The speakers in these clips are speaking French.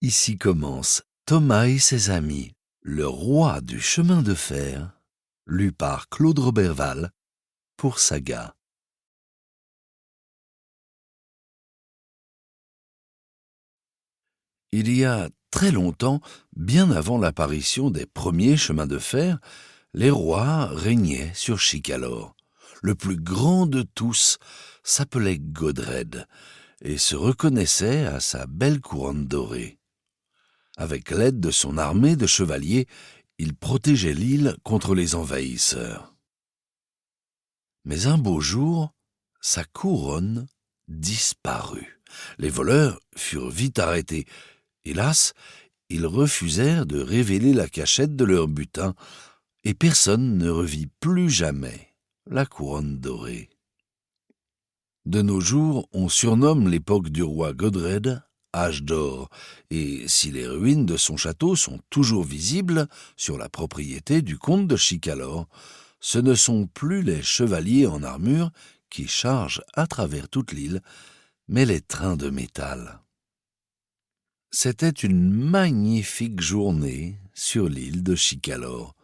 Ici commence Thomas et ses amis, le roi du chemin de fer, lu par Claude Roberval pour Saga. Il y a très longtemps, bien avant l'apparition des premiers chemins de fer, les rois régnaient sur Chicalor. Le plus grand de tous s'appelait Godred et se reconnaissait à sa belle couronne dorée. Avec l'aide de son armée de chevaliers, il protégeait l'île contre les envahisseurs. Mais un beau jour, sa couronne disparut. Les voleurs furent vite arrêtés. Hélas, ils refusèrent de révéler la cachette de leur butin, et personne ne revit plus jamais la couronne dorée. De nos jours, on surnomme l'époque du roi Godred Âge d'or, et si les ruines de son château sont toujours visibles sur la propriété du comte de Chicalor, ce ne sont plus les chevaliers en armure qui chargent à travers toute l'île, mais les trains de métal. C'était une magnifique journée sur l'île de Chicalor.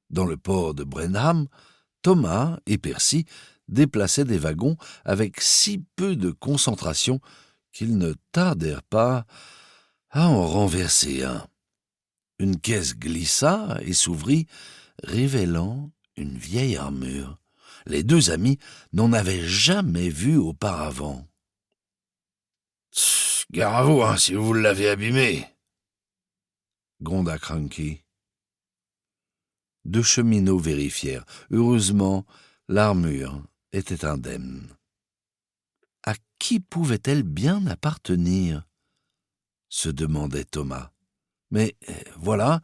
Dans le port de Brenham, Thomas et Percy déplaçaient des wagons avec si peu de concentration qu'ils ne tardèrent pas à en renverser un. Une caisse glissa et s'ouvrit, révélant une vieille armure. Les deux amis n'en avaient jamais vu auparavant. « Gare à vous, si vous l'avez abîmée !» gronda Cranky. Deux cheminots vérifièrent. Heureusement, l'armure était indemne. À qui pouvait-elle bien appartenir ? Se demandait Thomas. Mais voilà,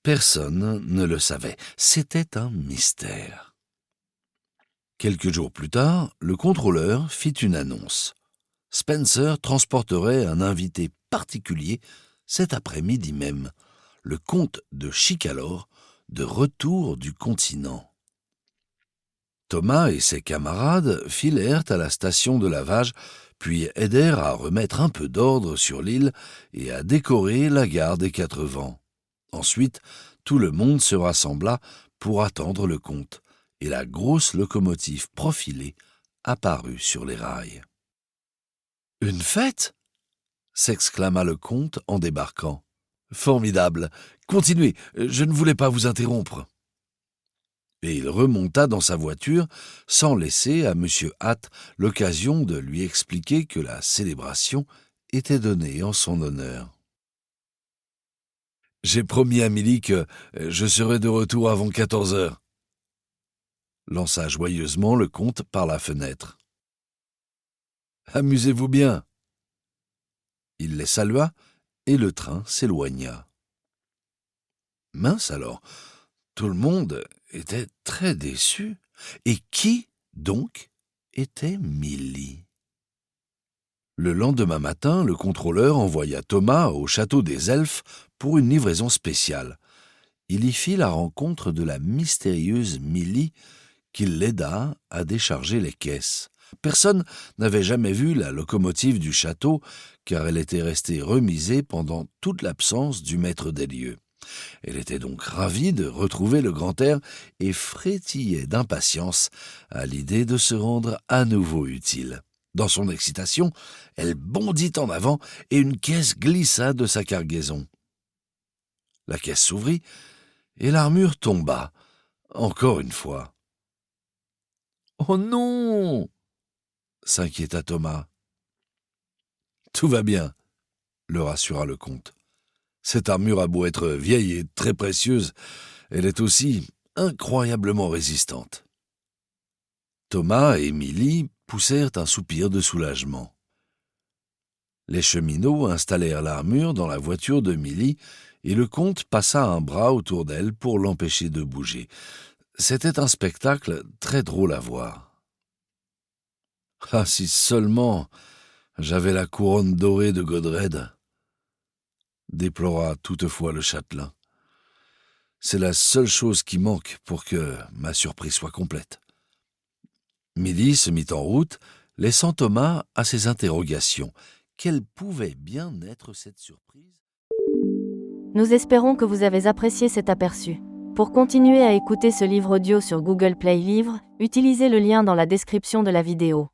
personne ne le savait. C'était un mystère. Quelques jours plus tard, le contrôleur fit une annonce. Spencer transporterait un invité particulier cet après-midi même, le comte de Chicalor, de retour du continent. Thomas et ses camarades filèrent à la station de lavage, puis aidèrent à remettre un peu d'ordre sur l'île et à décorer la gare des Quatre Vents. Ensuite, tout le monde se rassembla pour attendre le comte, et la grosse locomotive profilée apparut sur les rails. « Une fête ?» s'exclama le comte en débarquant. « Formidable. Continuez, je ne voulais pas vous interrompre. » Et il remonta dans sa voiture sans laisser à M. Hatt l'occasion de lui expliquer que la célébration était donnée en son honneur. « J'ai promis à Milly que je serai de retour avant 14 heures, » lança joyeusement le comte par la fenêtre. « Amusez-vous bien. » Il les salua et le train s'éloigna. Mince alors, tout le monde était très déçu. Et qui, donc, était Milly ? Le lendemain matin, le contrôleur envoya Thomas au château des Elfes pour une livraison spéciale. Il y fit la rencontre de la mystérieuse Milly qui l'aida à décharger les caisses. Personne n'avait jamais vu la locomotive du château car elle était restée remisée pendant toute l'absence du maître des lieux. Elle était donc ravie de retrouver le grand air et frétillait d'impatience à l'idée de se rendre à nouveau utile. Dans son excitation, elle bondit en avant et une caisse glissa de sa cargaison. La caisse s'ouvrit et l'armure tomba, encore une fois. « Oh non !» s'inquiéta Thomas. « Tout va bien, » le rassura le comte. « Cette armure a beau être vieille et très précieuse, elle est aussi incroyablement résistante. » Thomas et Milly poussèrent un soupir de soulagement. Les cheminots installèrent l'armure dans la voiture de Milly et le comte passa un bras autour d'elle pour l'empêcher de bouger. C'était un spectacle très drôle à voir. « Ah, si seulement j'avais la couronne dorée de Godred !» déplora toutefois le châtelain. « C'est la seule chose qui manque pour que ma surprise soit complète. » Milly se mit en route, laissant Thomas à ses interrogations. Quelle pouvait bien être cette surprise ? Nous espérons que vous avez apprécié cet aperçu. Pour continuer à écouter ce livre audio sur Google Play Livres, utilisez le lien dans la description de la vidéo.